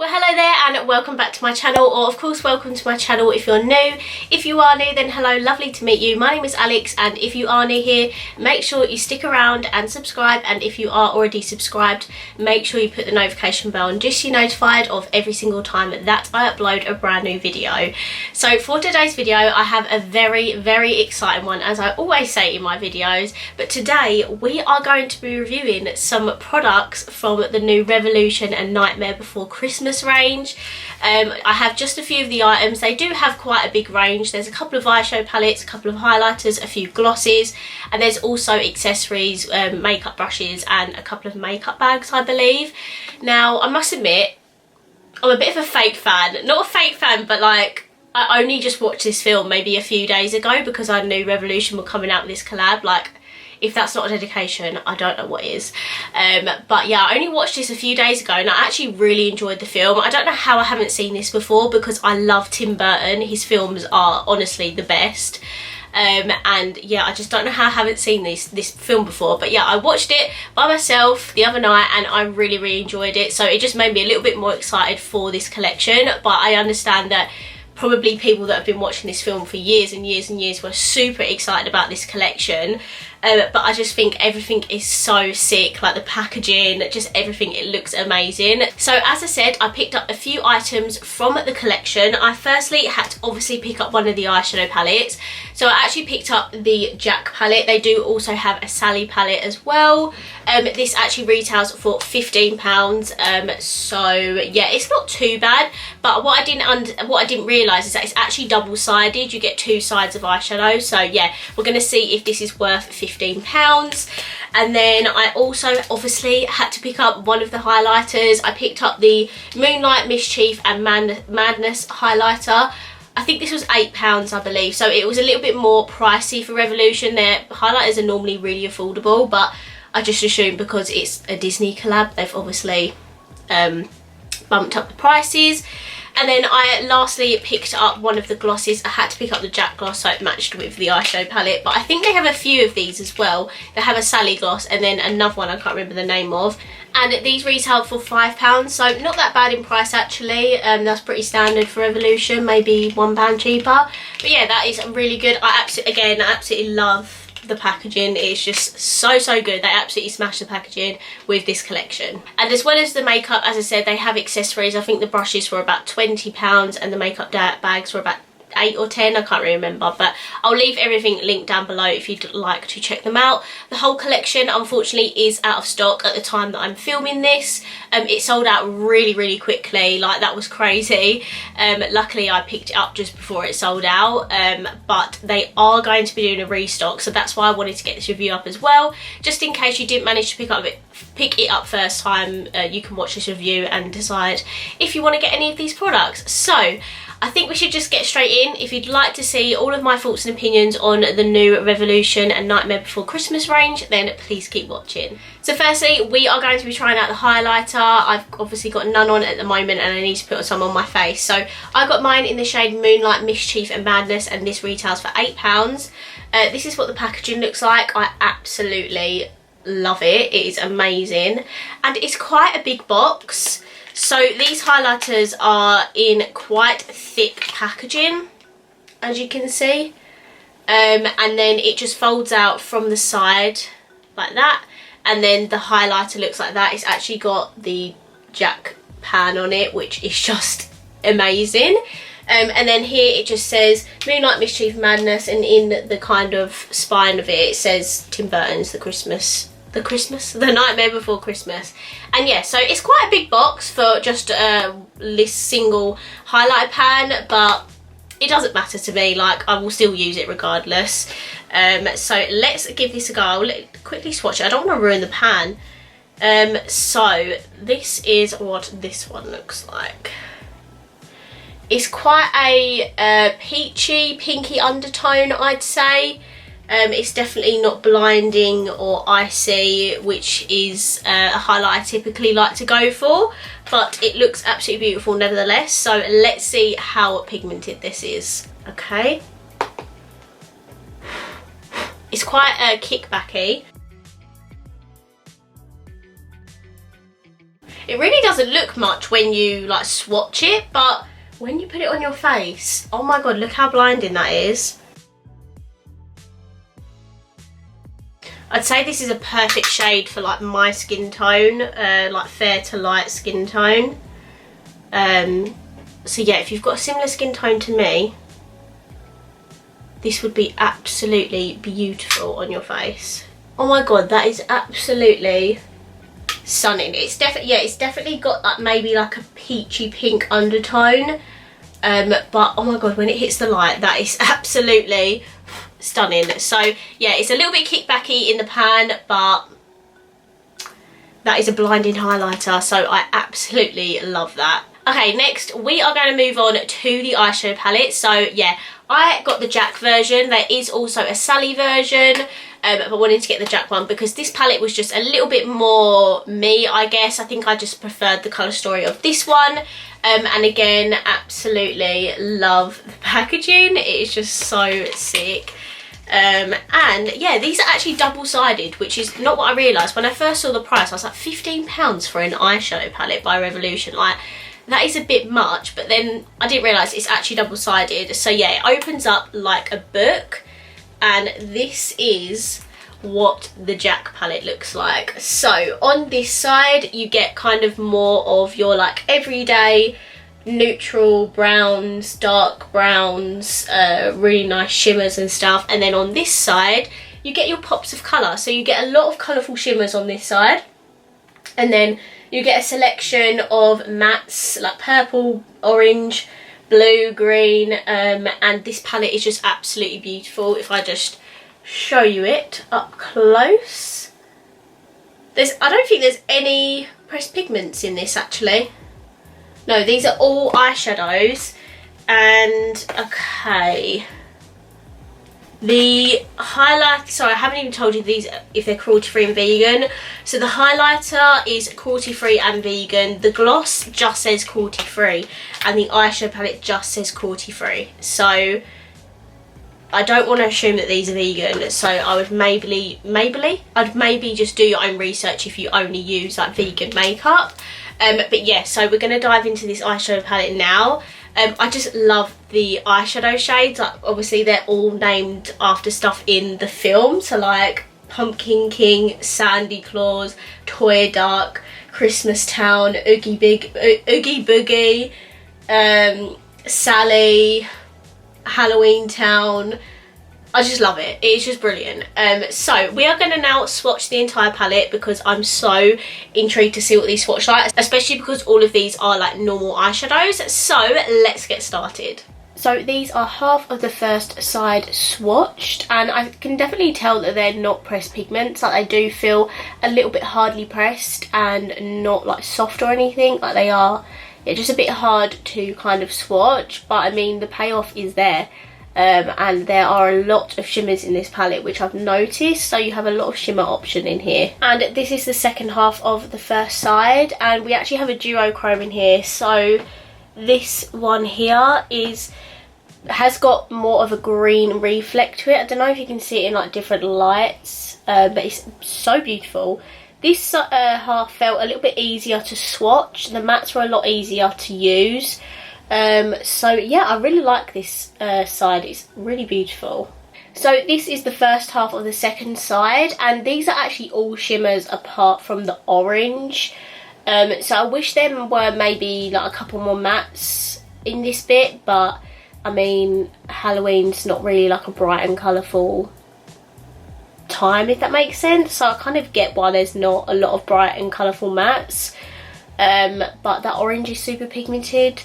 Well, hello there and welcome back to my channel, or of course welcome to my channel if you're new. If you are new, then hello, lovely to meet you. My name is Alex, and if you are new here, make sure you stick around and subscribe, and if you are already subscribed, make sure you put the notification bell on just so you're notified of every single time that I upload a brand new video. So for today's video, I have a very exciting one, as I always say in my videos, but today we are going to be reviewing some products from the new Revolution and Nightmare Before Christmas range. I have just a few of the items. They do have quite a big range. There's a couple of eyeshadow palettes, a couple of highlighters, a few glosses, and there's also accessories, makeup brushes and a couple of makeup bags, I believe. Now I must admit, I'm a bit of a fake fan. Not a fake fan, but like, I only just watched this film maybe a few days ago because I knew Revolution were coming out with this collab. Like, if that's not a dedication, I don't know what is. But yeah, I only watched this a few days ago and I actually really enjoyed the film. I don't know how I haven't seen this before because I love Tim Burton. His films are honestly the best. And yeah, I just don't know how I haven't seen this film before. But yeah, I watched it by myself the other night and I really enjoyed it. So it just made me a little bit more excited for this collection. But I understand that probably people that have been watching this film for years and years were super excited about this collection. But I just think everything is so sick, like the packaging, just everything, it looks amazing. So as I said, I picked up a few items from the collection. I firstly had to obviously pick up one of the eyeshadow palettes. So I actually picked up the Jack palette. They do also have a Sally palette as well. This actually retails for £15. So yeah, it's not too bad. But what I didn't realise is that it's actually double-sided. You get two sides of eyeshadow. So yeah, we're gonna see if this is worth £15. And then I also obviously had to pick up one of the highlighters. I picked up the Moonlight, Mischief and Madness highlighter. I think this was £8, I believe, so it was a little bit more pricey for Revolution. Their highlighters are normally really affordable, but I just assumed because it's a Disney collab, they've obviously bumped up the prices. And then I lastly picked up one of the glosses. I had to pick up the Jack gloss so it matched with the eyeshadow palette, but I think they have a few of these as well. They have a Sally gloss and then another one I can't remember the name of, and these retail for £5, so not that bad in price actually. That's pretty standard for Revolution, maybe £1 cheaper. But yeah, that is really good. I absolutely love the packaging. It's just so good. They absolutely smashed the packaging with this collection. And as well as the makeup, as I said, they have accessories. I think the brushes were about £20 and the makeup bags were about 8 or 10, I can't really remember, but I'll leave everything linked down below if you'd like to check them out. The whole collection unfortunately is out of stock at the time that I'm filming this. It sold out really quickly, like that was crazy. Luckily I picked it up just before it sold out, but they are going to be doing a restock, so that's why I wanted to get this review up as well, just in case you didn't manage to pick it up first time. You can watch this review and decide if you want to get any of these products. So I think we should just get straight in. If you'd like to see all of my thoughts and opinions on the new Revolution and Nightmare Before Christmas range, then please keep watching. So firstly, we are going to be trying out the highlighter. I've obviously got none on at the moment and I need to put some on my face. So I got mine in the shade Moonlight, Mischief and Madness, and this retails for £8. This is what the packaging looks like. I absolutely love it. It is amazing. And it's quite a big box. So these highlighters are in quite thick packaging, as you can see, and then it just folds out from the side like that, and then the highlighter looks like that. It's actually got the Jack pan on it, which is just amazing. And then here it just says Moonlight, Mischief, Madness, and in the kind of spine of it says Tim Burton's The Nightmare Before Christmas. And yeah, so it's quite a big box for just this single highlight pan, but it doesn't matter to me. Like, I will still use it regardless. So let's give this a go. I'll quickly swatch it. I don't want to ruin the pan. So this is what this one looks like. It's quite a peachy, pinky undertone, I'd say. It's definitely not blinding or icy, which is a highlight I typically like to go for, but it looks absolutely beautiful nevertheless. So let's see how pigmented this is. Okay, it's quite kickbacky. It really doesn't look much when you like swatch it, but when you put it on your face, oh my god, look how blinding that is. I'd say this is a perfect shade for like my skin tone, like fair to light skin tone. So yeah, if you've got a similar skin tone to me, this would be absolutely beautiful on your face. Oh my god, that is absolutely stunning. It's definitely, yeah, it's definitely got like maybe like a peachy pink undertone, but oh my god, when it hits the light, that is absolutely stunning. So yeah, it's a little bit kickbacky in the pan, but that is a blinding highlighter, so I absolutely love that. Okay, next we are going to move on to the eyeshadow palette. So yeah, I got the Jack version. There is also a Sally version, but I wanted to get the Jack one because this palette was just a little bit more me, I guess. I think I just preferred the colour story of this one. And again, absolutely love the packaging. It is just so sick. And yeah, these are actually double-sided, which is not what I realised. When I first saw the price, I was like, £15 for an eyeshadow palette by Revolution. Like, that is a bit much, but then I didn't realise it's actually double-sided. So yeah, it opens up like a book, and this is what the Jack palette looks like. So on this side, you get kind of more of your like everyday neutral browns, dark browns, really nice shimmers and stuff. And then on this side, you get your pops of colour. So you get a lot of colourful shimmers on this side. And then you get a selection of mattes like purple, orange, blue, green, and this palette is just absolutely beautiful. If I just show you it up close, I don't think there's any pressed pigments in this actually. No, these are all eyeshadows. And okay, the highlight, sorry, I haven't even told you these if they're cruelty-free and vegan. So the highlighter is cruelty-free and vegan. The gloss just says cruelty-free, and the eyeshadow palette just says cruelty-free. So I don't want to assume that these are vegan. So I would I'd maybe just do your own research if you only use like vegan makeup. But yeah, so we're going to dive into this eyeshadow palette now. I just love the eyeshadow shades. Like, obviously they're all named after stuff in the film. So like Pumpkin King, Sandy Claus, Toy Duck, Christmas Town, Oogie Boogie, Sally, Halloween Town. I just love it. It's just brilliant. So we are going to now swatch the entire palette because I'm so intrigued to see what these swatch like, especially because all of these are like normal eyeshadows. So let's get started. So these are half of the first side swatched, and I can definitely tell that they're not pressed pigments. Like, they do feel a little bit hardly pressed and not like soft or anything. Like, they are, yeah, just a bit hard to kind of swatch, but I mean the payoff is there. And there are a lot of shimmers in this palette, which I've noticed, so you have a lot of shimmer option in here. And this is the second half of the first side, and we actually have a duochrome in here. So this one here has got more of a green reflect to it. I don't know if you can see it in like different lights, but it's so beautiful. This half felt a little bit easier to swatch. The mattes were a lot easier to use. So yeah, I really like this side. It's really beautiful. So this is the first half of the second side, and these are actually all shimmers apart from the orange. So I wish there were maybe like a couple more mattes in this bit, but I mean, Halloween's not really like a bright and colourful time, if that makes sense. So I kind of get why there's not a lot of bright and colourful mattes. But that orange is super pigmented.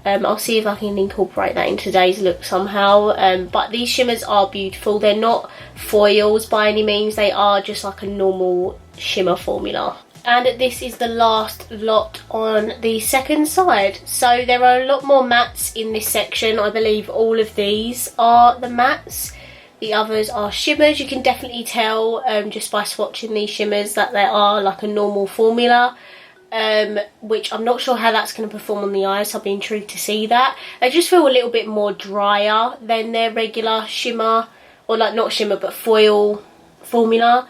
I'll see if I can incorporate that in today's look somehow. But these shimmers are beautiful. They're not foils by any means. They are just like a normal shimmer formula. And this is the last lot on the second side. So there are a lot more mattes in this section. I believe all of these are the mattes. The others are shimmers. You can definitely tell just by swatching these shimmers that they are like a normal formula. Which I'm not sure how that's going to perform on the eyes, so I'll be intrigued to see that. They just feel a little bit more drier than their regular shimmer, or like not shimmer but foil formula.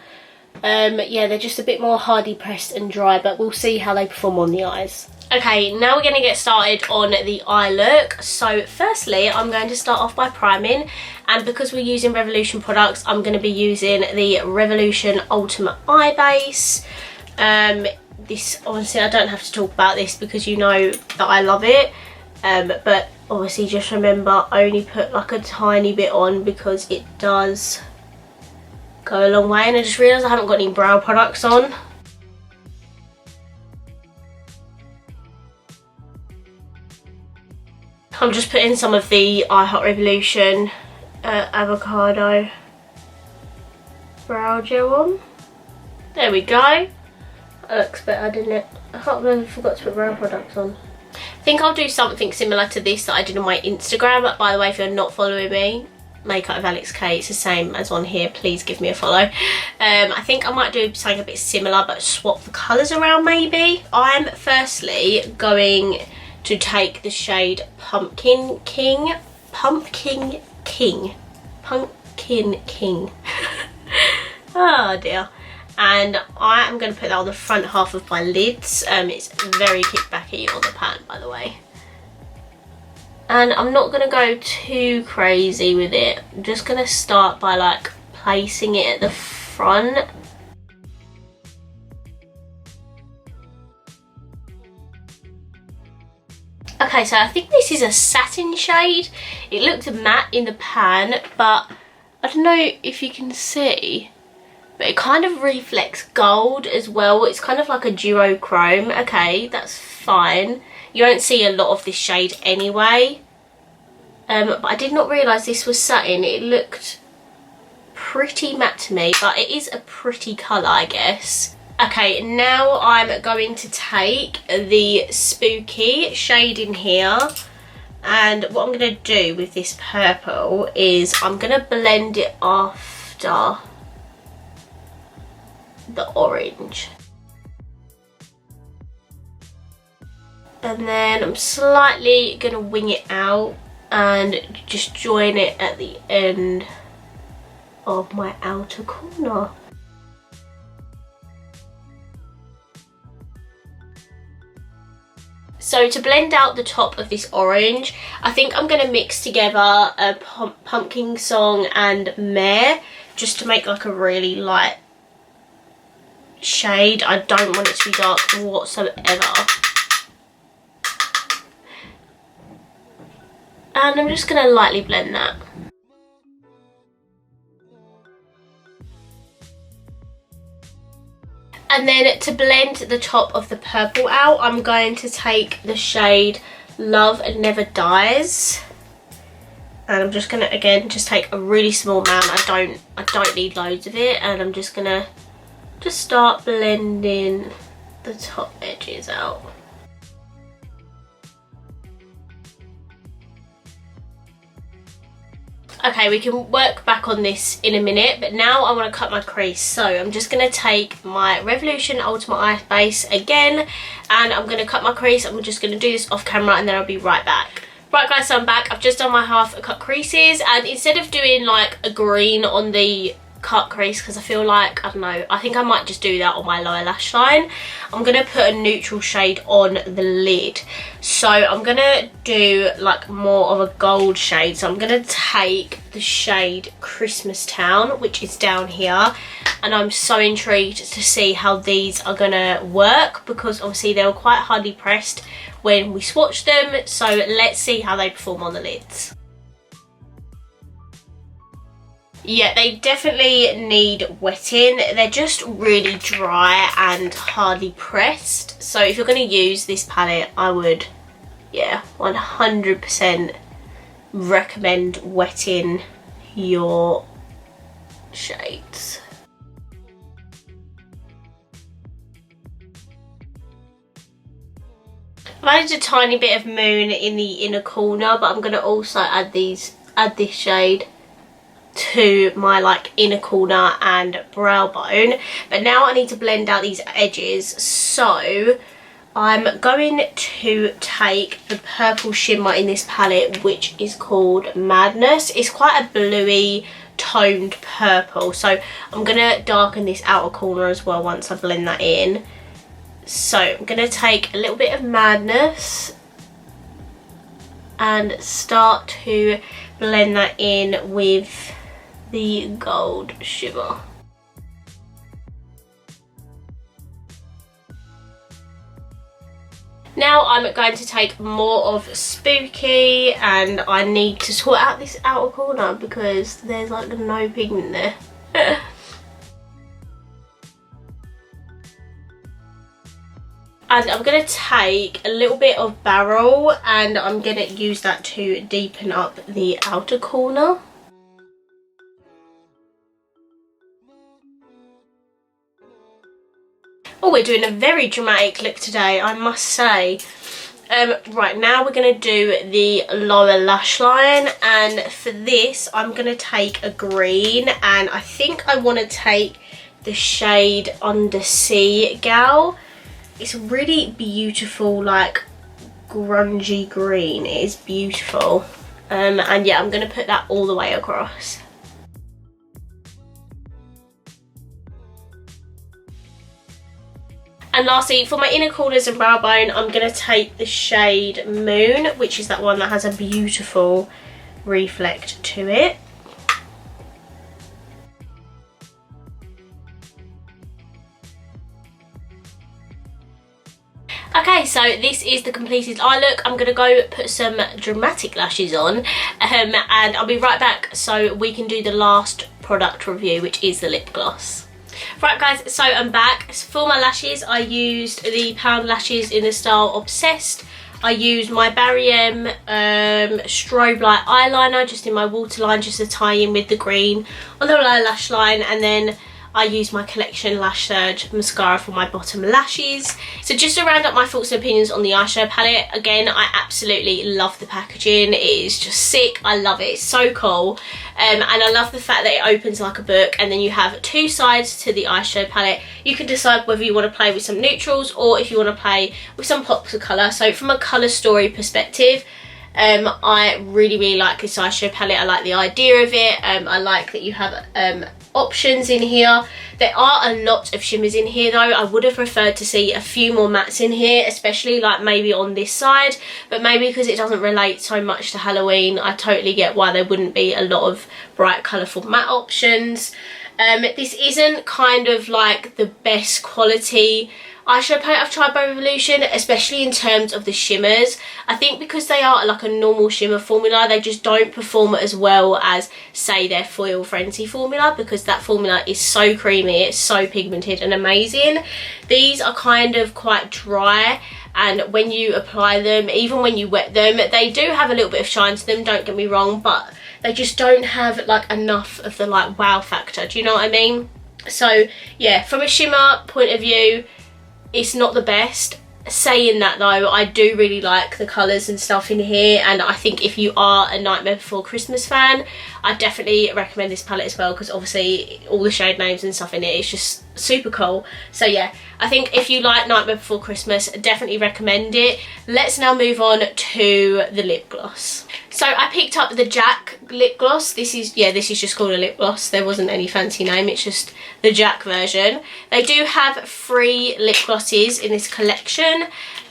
Yeah, they're just a bit more hardy pressed and dry, but we'll see how they perform on the eyes. Okay, now we're going to get started on the eye look. So firstly, I'm going to start off by priming, and because we're using Revolution products, I'm going to be using the Revolution Ultimate Eye Base. This, honestly, I don't have to talk about this because you know that I love it, but obviously just remember, only put like a tiny bit on because it does go a long way. And I just realised I haven't got any brow products on. I'm just putting some of the I Heart Revolution avocado brow gel on. There we go. That looks better, didn't it? I can't believe I forgot to put brow products on. I think I'll do something similar to this that I did on my Instagram. But by the way, if you're not following me, makeupwithalixkate, it's the same as on here. Please give me a follow. I think I might do something a bit similar, but swap the colours around maybe. I'm firstly going to take the shade Pumpkin King. Oh dear. And I am going to put that on the front half of my lids. It's very kickbacky on the pan, by the way. And I'm not going to go too crazy with it. I'm just going to start by like placing it at the front. Okay, so I think this is a satin shade. It looks matte in the pan, but I don't know if you can see, but it kind of reflects gold as well. It's kind of like a duochrome. Okay, that's fine. You won't see a lot of this shade anyway. But I did not realise this was satin. It looked pretty matte to me, but it is a pretty colour, I guess. Okay, now I'm going to take the Spooky shade in here, and what I'm going to do with this purple is I'm going to blend it after the orange. And then I'm slightly going to wing it out and just join it at the end of my outer corner. So to blend out the top of this orange, I think I'm going to mix together a Pumpkin Song and Mare, just to make like a really light shade. I don't want it to be dark whatsoever. And I'm just going to lightly blend that. And then to blend the top of the purple out, I'm going to take the shade Love Never Dies. And I'm just going to, again, just take a really small amount. I don't need loads of it. And I'm just going to just start blending the top edges out. Okay, we can work back on this in a minute, but now I want to cut my crease. So I'm just going to take my Revolution Ultimate Eye Base again, and I'm going to cut my crease. I'm just going to do this off camera and then I'll be right back. Right guys, so I'm back. I've just done my half cut creases, and instead of doing like a green on the cut crease, because I feel like, I don't know, I think I might just do that on my lower lash line, I'm going to put a neutral shade on the lid. So I'm going to do like more of a gold shade. So I'm going to take the shade Christmas Town, which is down here, and I'm so intrigued to see how these are going to work, because obviously they were quite hardly pressed when we swatched them. So let's see how they perform on the lids. Yeah, they definitely need wetting. They're just really dry and hardly pressed. So if you're going to use this palette, I would, yeah, 100% recommend wetting your shades. I've added a tiny bit of Moon in the inner corner, but I'm going to also add this shade to my like inner corner and brow bone. But now I need to blend out these edges, so I'm going to take the purple shimmer in this palette, which is called Madness. It's quite a bluey toned purple. So I'm gonna darken this outer corner as well once I blend that in. So I'm gonna take a little bit of Madness and start to blend that in with the gold shimmer. Now I'm going to take more of Spooky, and I need to sort out this outer corner because there's like no pigment there. And I'm going to take a little bit of Barrel and I'm going to use that to deepen up the outer corner. Oh, we're doing a very dramatic look today, I must say. Right, now we're going to do the lower lash line, and for this I'm going to take a green, and I think I want to take the shade Undersea Gal. It's really beautiful, like grungy green. It is beautiful. And yeah, I'm going to put that all the way across. And lastly, for my inner corners and brow bone, I'm going to take the shade Moon, which is that one that has a beautiful reflect to it. Okay, so this is the completed eye look. I'm going to go put some dramatic lashes on, and I'll be right back so we can do the last product review, which is the lip gloss. Right guys, so I'm back. For my lashes, I used the Pound lashes in the style Obsessed. I used my Barry M strobe light eyeliner just in my waterline, just to tie in with the green on the lower lash line, and then I used my Collection Lash Surge mascara for my bottom lashes. So just to round up my thoughts and opinions on the eyeshadow palette, again, I absolutely love the packaging. It is just sick. I love it. It's so cool. And I love the fact that it opens like a book, and then you have two sides to the eyeshadow palette. You can decide whether you want to play with some neutrals or if you want to play with some pops of colour. So from a colour story perspective, I really like this eyeshadow palette. I like the idea of it. I like that you have options in here. There are a lot of shimmers in here though. I would have preferred to see a few more mattes in here, especially like maybe on this side, but maybe because it doesn't relate so much to Halloween, I totally get why there wouldn't be a lot of bright colourful matte options. This isn't kind of like the best quality eyeshadow palette I've tried by Revolution, especially in terms of the shimmers. I think because they are like a normal shimmer formula, they just don't perform as well as, say, their Foil Frenzy formula, because that formula is so creamy, it's so pigmented and amazing. These are kind of quite dry, and when you apply them, even when you wet them, they do have a little bit of shine to them, don't get me wrong, but they just don't have like enough of the like wow factor, do you know what I mean? So yeah, from a shimmer point of view, it's not the best. Saying that though, I do really like the colours and stuff in here, and I think if you are a Nightmare Before Christmas fan, I definitely recommend this palette as well, because obviously all the shade names and stuff in it is just super cool. So yeah, I think if you like Nightmare Before Christmas, definitely recommend it. Let's now move on to the lip gloss. So I picked up the Jack lip gloss. This is just called a lip gloss. There wasn't any fancy name, it's just the Jack version. They do have 3 lip glosses in this collection,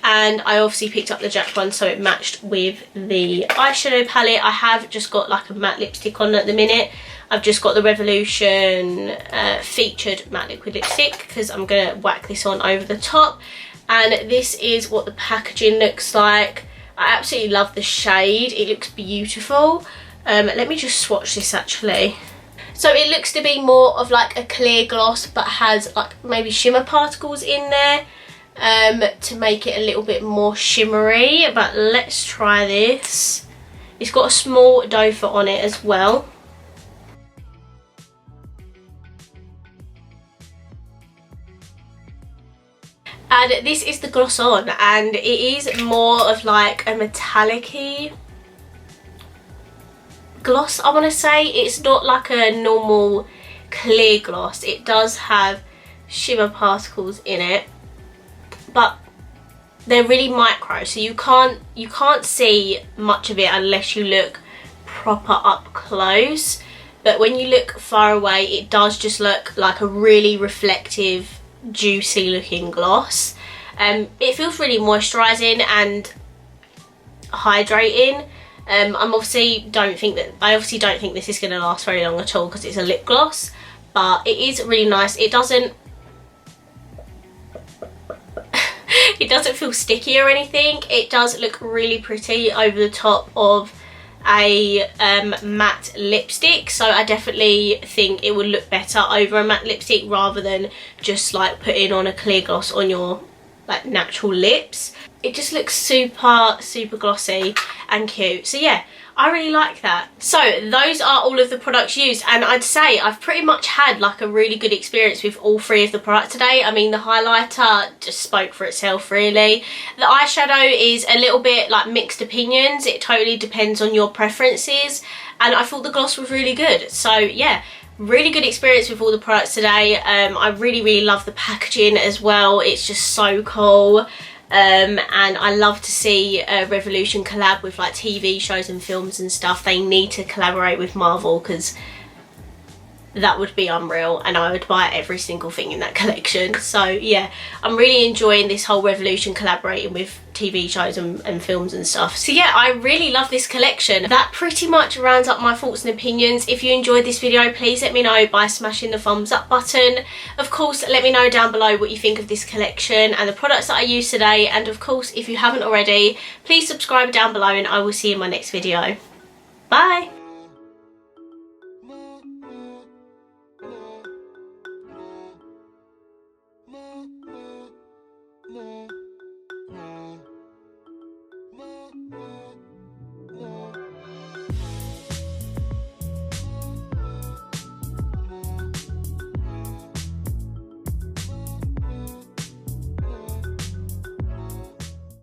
and I obviously picked up the Jack one so it matched with the eyeshadow palette. I have just got like a matte lipstick on at the minute. I've just got the Revolution featured matte liquid lipstick because I'm going to whack this on over the top. And this is what the packaging looks like. I absolutely love the shade. It looks beautiful. Let me just swatch this actually. So it looks to be more of like a clear gloss, but has like maybe shimmer particles in there to make it a little bit more shimmery. But let's try this. It's got a small doe foot on it as well. And this is the gloss on, and it is more of like a metallic-y gloss, I want to say. It's not like a normal clear gloss. It does have shimmer particles in it, but they're really micro, so you can't see much of it unless you look proper up close. but when you look far away it does just look like a really reflective, juicy looking gloss. It feels really moisturising and hydrating. I obviously don't think this is going to last very long at all because it's a lip gloss, but it is really nice. It doesn't it doesn't feel sticky or anything. It does look really pretty over the top of a matte lipstick, so I definitely think it would look better over a matte lipstick rather than just like putting on a clear gloss on your like natural lips. It just looks super glossy and cute. So yeah, I really like that. So those are all of the products used, and I'd say I've pretty much had like a really good experience with all 3 of the products today. I mean, the highlighter just spoke for itself really. The eyeshadow is a little bit like mixed opinions. It totally depends on your preferences, and I thought the gloss was really good. So yeah, really good experience with all the products today. I really love the packaging as well. It's just so cool. And I love to see Revolution collab with like TV shows and films and stuff. They need to collaborate with Marvel because that would be unreal, and I would buy every single thing in that collection. So yeah, I'm really enjoying this whole Revolution collaborating with TV shows and films and stuff. So yeah, I really love this collection. That pretty much rounds up my thoughts and opinions. If you enjoyed this video, please let me know by smashing the thumbs up button. Of course, let me know down below what you think of this collection and the products that I used today, and of course if you haven't already, please subscribe down below, and I will see you in my next video. Bye!